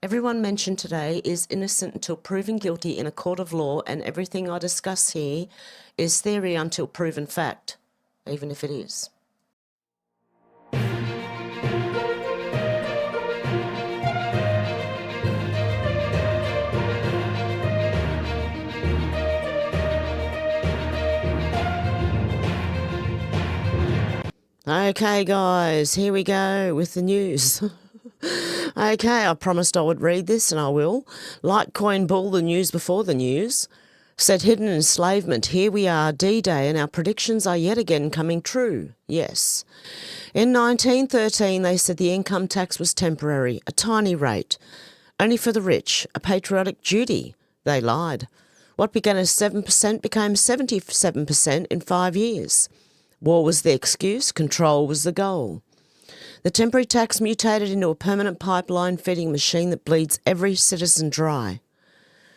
Everyone mentioned today is innocent until proven guilty in a court of law, and everything I discuss here is theory until proven fact, even if it is. Okay, guys, here we go with the news. Okay, I promised I would read this, and I will. Litecoin bull, the news before the news, said hidden enslavement. Here we are, D-Day, and our predictions are yet again coming true. Yes. In 1913, they said the income tax was temporary, a tiny rate, only for the rich, a patriotic duty. They lied. What began as 7% became 77% in 5 years. War was the excuse, control was the goal. The temporary tax mutated into a permanent pipeline feeding machine that bleeds every citizen dry.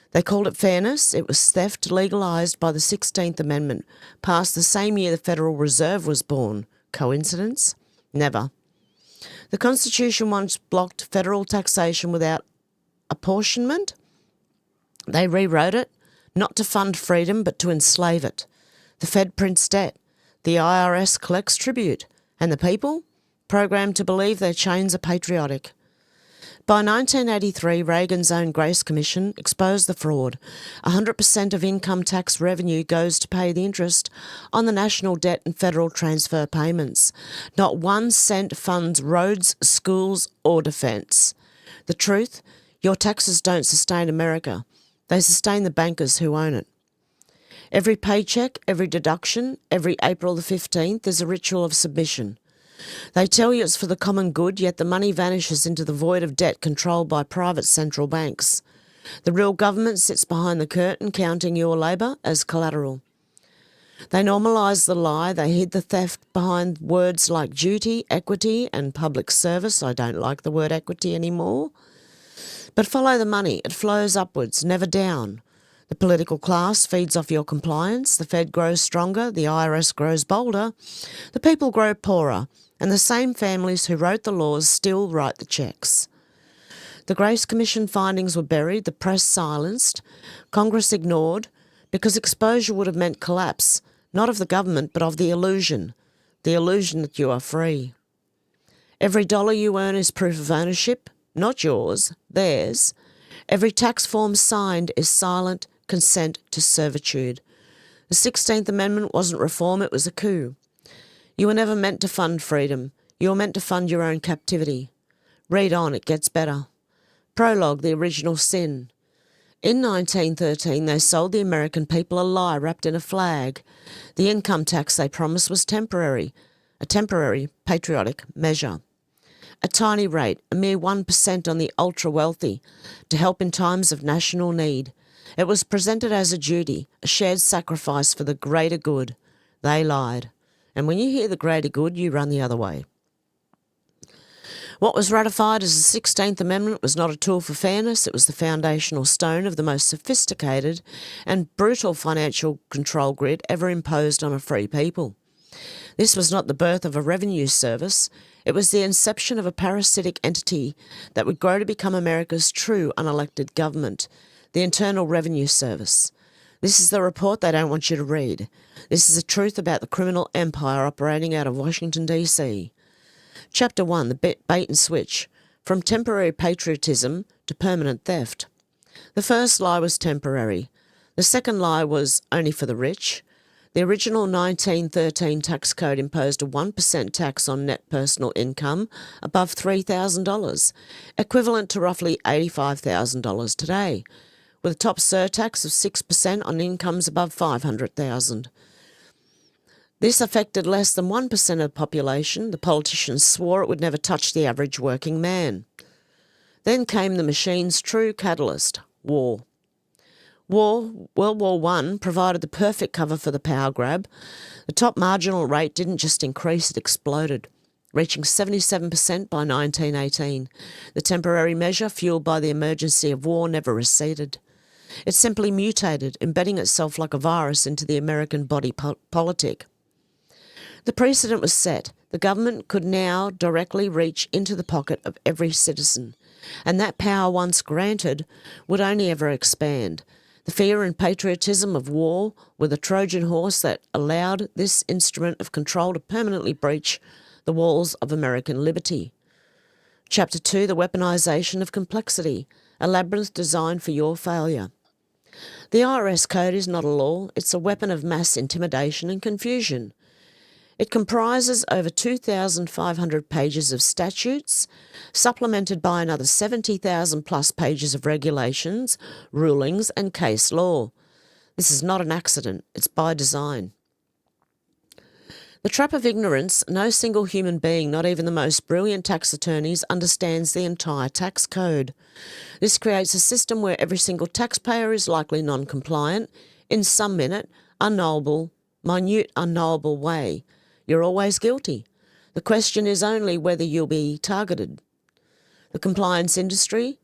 They called it fairness. It was theft legalised by the 16th Amendment, passed the same year the Federal Reserve was born. Coincidence? Never. The Constitution once blocked federal taxation without apportionment. They rewrote it, not to fund freedom, but to enslave it. The Fed prints debt. The IRS collects tribute. And the people? Programmed to believe their chains are patriotic. By 1983, Reagan's own Grace Commission exposed the fraud. 100% of income tax revenue goes to pay the interest on the national debt and federal transfer payments. Not 1 cent funds roads, schools or defence. The truth? Your taxes don't sustain America. They sustain the bankers who own it. Every paycheck, every deduction, every April the 15th is a ritual of submission. They tell you it's for the common good, yet the money vanishes into the void of debt controlled by private central banks. The real government sits behind the curtain counting your labour as collateral. They normalised the lie. They hid the theft behind words like duty, equity and public service. I don't like the word equity anymore. But follow the money. It flows upwards, never down. The political class feeds off your compliance, the Fed grows stronger, the IRS grows bolder, the people grow poorer, and the same families who wrote the laws still write the cheques. The Grace Commission findings were buried, the press silenced, Congress ignored, because exposure would have meant collapse, not of the government but of the illusion that you are free. Every dollar you earn is proof of ownership, not yours, theirs. Every tax form signed is silent consent to servitude. The 16th Amendment wasn't reform, it was a coup. You were never meant to fund freedom. You were meant to fund your own captivity. Read on, it gets better. Prologue, the original sin. In 1913, they sold the American people a lie wrapped in a flag. The income tax they promised was temporary, a temporary patriotic measure. A tiny rate, a mere 1% on the ultra-wealthy, to help in times of national need. It was presented as a duty, a shared sacrifice for the greater good. They lied. And when you hear the greater good, you run the other way. What was ratified as the 16th Amendment was not a tool for fairness. It was the foundational stone of the most sophisticated and brutal financial control grid ever imposed on a free people. This was not the birth of a revenue service. It was the inception of a parasitic entity that would grow to become America's true unelected government, the Internal Revenue Service. This is the report they don't want you to read. This is the truth about the criminal empire operating out of Washington, D.C. Chapter 1, the bait and switch, from temporary patriotism to permanent theft. The first lie was temporary. The second lie was only for the rich. The original 1913 tax code imposed a 1% tax on net personal income above $3,000, equivalent to roughly $85,000 today, with a top surtax of 6% on incomes above $500,000. This affected less than 1% of the population. The politicians swore it would never touch the average working man. Then came the machine's true catalyst, war. World War I provided the perfect cover for the power grab. The top marginal rate didn't just increase, it exploded, reaching 77% by 1918. The temporary measure, fueled by the emergency of war, never receded. It simply mutated, embedding itself like a virus into the American body politic. The precedent was set. The government could now directly reach into the pocket of every citizen, and that power, once granted, would only ever expand. The fear and patriotism of war were the Trojan horse that allowed this instrument of control to permanently breach the walls of American liberty. Chapter 2, the weaponization of complexity, a labyrinth designed for your failure. The IRS code is not a law, it's a weapon of mass intimidation and confusion. It comprises over 2,500 pages of statutes, supplemented by another 70,000 plus pages of regulations, rulings and case law. This is not an accident, it's by design. The trap of ignorance. No single human being, not even the most brilliant tax attorneys, understands the entire tax code. This creates a system where every single taxpayer is likely non-compliant in some minute unknowable way. You're always guilty. The question is only whether you'll be targeted. The compliance industry.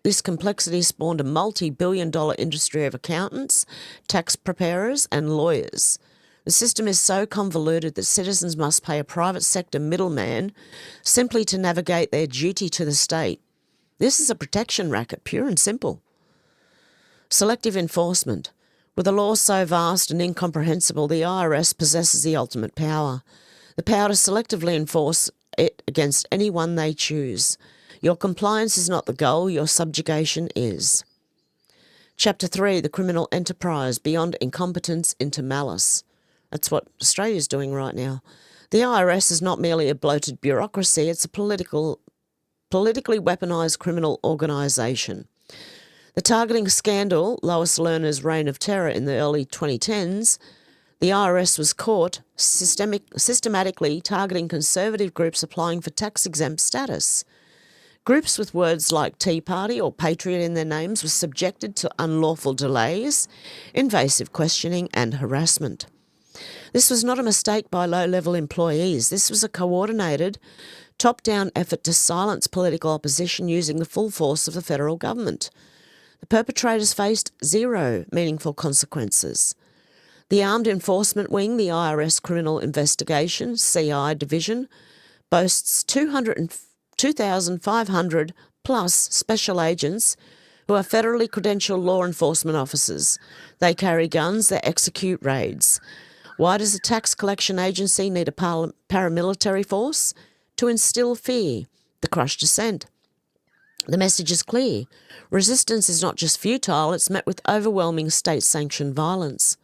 This complexity spawned a multi-billion-dollar industry of accountants, tax preparers and lawyers. The system is so convoluted that citizens must pay a private sector middleman simply to navigate their duty to the state. This is a protection racket, pure and simple. Selective enforcement. With a law so vast and incomprehensible, the IRS possesses the ultimate power. The power to selectively enforce it against anyone they choose. Your compliance is not the goal, your subjugation is. Chapter 3, the criminal enterprise, beyond incompetence into malice. That's what Australia's doing right now. The IRS is not merely a bloated bureaucracy, it's a politically weaponised criminal organisation. The targeting scandal, Lois Lerner's reign of terror in the early 2010s, the IRS was caught systematically targeting conservative groups applying for tax-exempt status. Groups with words like Tea Party or Patriot in their names were subjected to unlawful delays, invasive questioning and harassment. This was not a mistake by low-level employees. This was a coordinated, top-down effort to silence political opposition using the full force of the federal government. The perpetrators faced zero meaningful consequences. The Armed Enforcement Wing, the IRS Criminal Investigation, CI Division, boasts 2,500 plus special agents who are federally credentialed law enforcement officers. They carry guns, they execute raids. Why does a tax collection agency need a paramilitary force? To instill fear, to crush dissent. The message is clear. Resistance is not just futile, it's met with overwhelming state-sanctioned violence.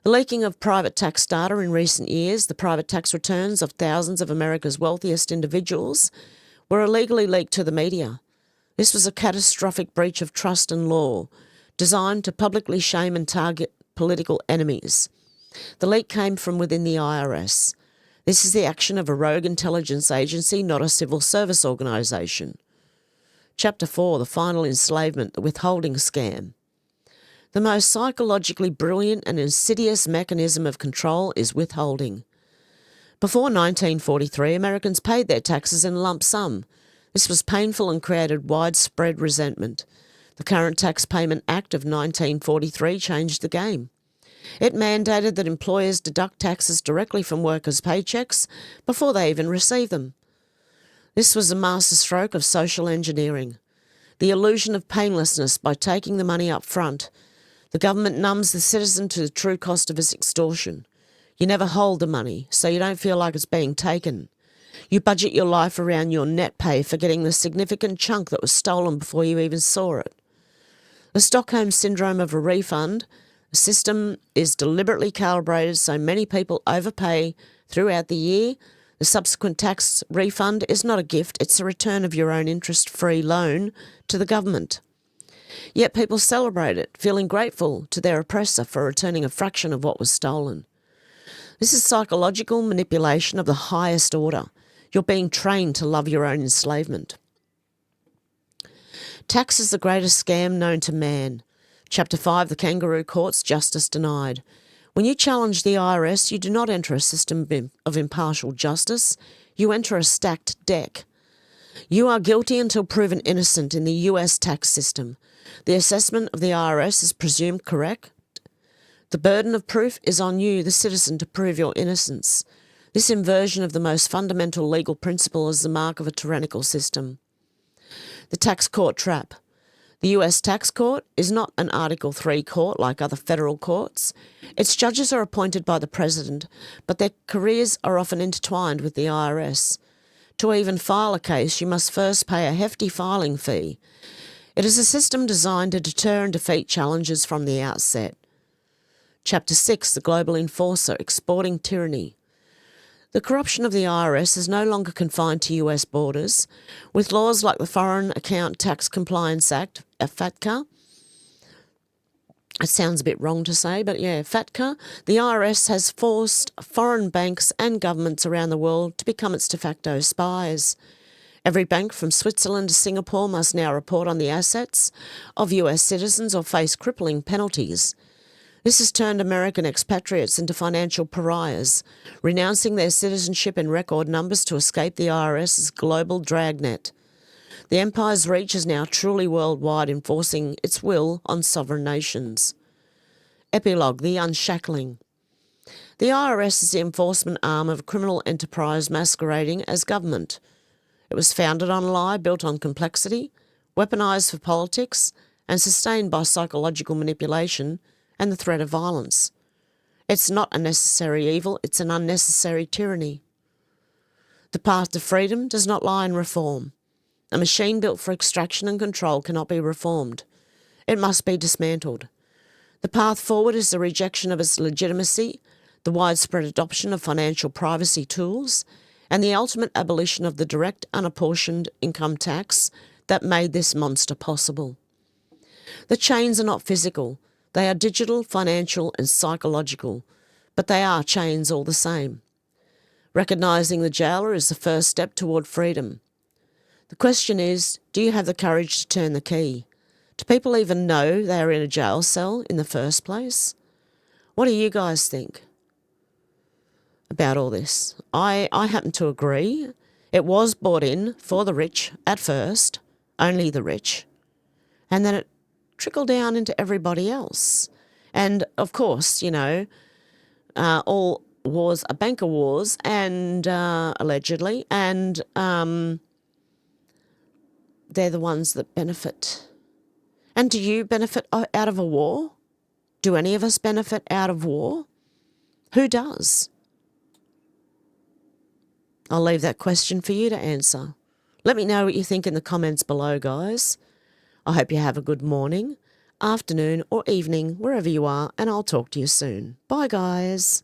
The leaking of private tax data in recent years, the private tax returns of thousands of America's wealthiest individuals, were illegally leaked to the media. This was a catastrophic breach of trust and law, designed to publicly shame and target political enemies. The leak came from within the IRS. This is the action of a rogue intelligence agency, not a civil service organisation. Chapter 4, the final enslavement, the withholding scam. The most psychologically brilliant and insidious mechanism of control is withholding. Before 1943, Americans paid their taxes in lump sum. This was painful and created widespread resentment. The current Tax Payment Act of 1943 changed the game. It mandated that employers deduct taxes directly from workers' paychecks before they even receive them. This was a masterstroke of social engineering. The illusion of painlessness by taking the money up front. The government numbs the citizen to the true cost of its extortion. You never hold the money, so you don't feel like it's being taken. You budget your life around your net pay, forgetting the significant chunk that was stolen before you even saw it. The Stockholm Syndrome of a refund. The system is deliberately calibrated so many people overpay throughout the year. The subsequent tax refund is not a gift, it's a return of your own interest-free loan to the government. Yet people celebrate it, feeling grateful to their oppressor for returning a fraction of what was stolen. This is psychological manipulation of the highest order. You're being trained to love your own enslavement. Tax is the greatest scam known to man. Chapter 5, the Kangaroo Courts, Justice Denied. When you challenge the IRS, you do not enter a system of impartial justice. You enter a stacked deck. You are guilty until proven innocent in the US tax system. The assessment of the IRS is presumed correct. The burden of proof is on you, the citizen, to prove your innocence. This inversion of the most fundamental legal principle is the mark of a tyrannical system. The tax court trap. The US tax court is not an Article 3 court like other federal courts. Its judges are appointed by the president, but their careers are often intertwined with the IRS. To even file a case, you must first pay a hefty filing fee. It is a system designed to deter and defeat challenges from the outset. Chapter 6, The Global Enforcer, Exporting Tyranny. The corruption of the IRS is no longer confined to US borders. With laws like the Foreign Account Tax Compliance Act, FATCA, it sounds a bit wrong to say, but yeah, FATCA, the IRS has forced foreign banks and governments around the world to become its de facto spies. Every bank from Switzerland to Singapore must now report on the assets of US citizens or face crippling penalties. This has turned American expatriates into financial pariahs, renouncing their citizenship in record numbers to escape the IRS's global dragnet. The empire's reach is now truly worldwide, enforcing its will on sovereign nations. Epilogue, The Unshackling. The IRS is the enforcement arm of a criminal enterprise masquerading as government. It was founded on a lie, built on complexity, weaponized for politics, and sustained by psychological manipulation and the threat of violence. It's not a necessary evil, it's an unnecessary tyranny. The path to freedom does not lie in reform. A machine built for extraction and control cannot be reformed. It must be dismantled. The path forward is the rejection of its legitimacy, the widespread adoption of financial privacy tools, and the ultimate abolition of the direct unapportioned income tax that made this monster possible. The chains are not physical. They are digital, financial, and psychological, but they are chains all the same. Recognising the jailer is the first step toward freedom. The question is, do you have the courage to turn the key? Do people even know they are in a jail cell in the first place? What do you guys think about all this? I happen to agree. It was brought in for the rich at first, only the rich, and then it trickle down into everybody else. And of course, you know, all wars are banker wars, and allegedly, and they're the ones that benefit. And do you benefit out of a war? Do any of us benefit out of war? Who does? I'll leave that question for you to answer. Let me know what you think in the comments below, guys. I hope you have a good morning, afternoon or evening, wherever you are, and I'll talk to you soon. Bye, guys.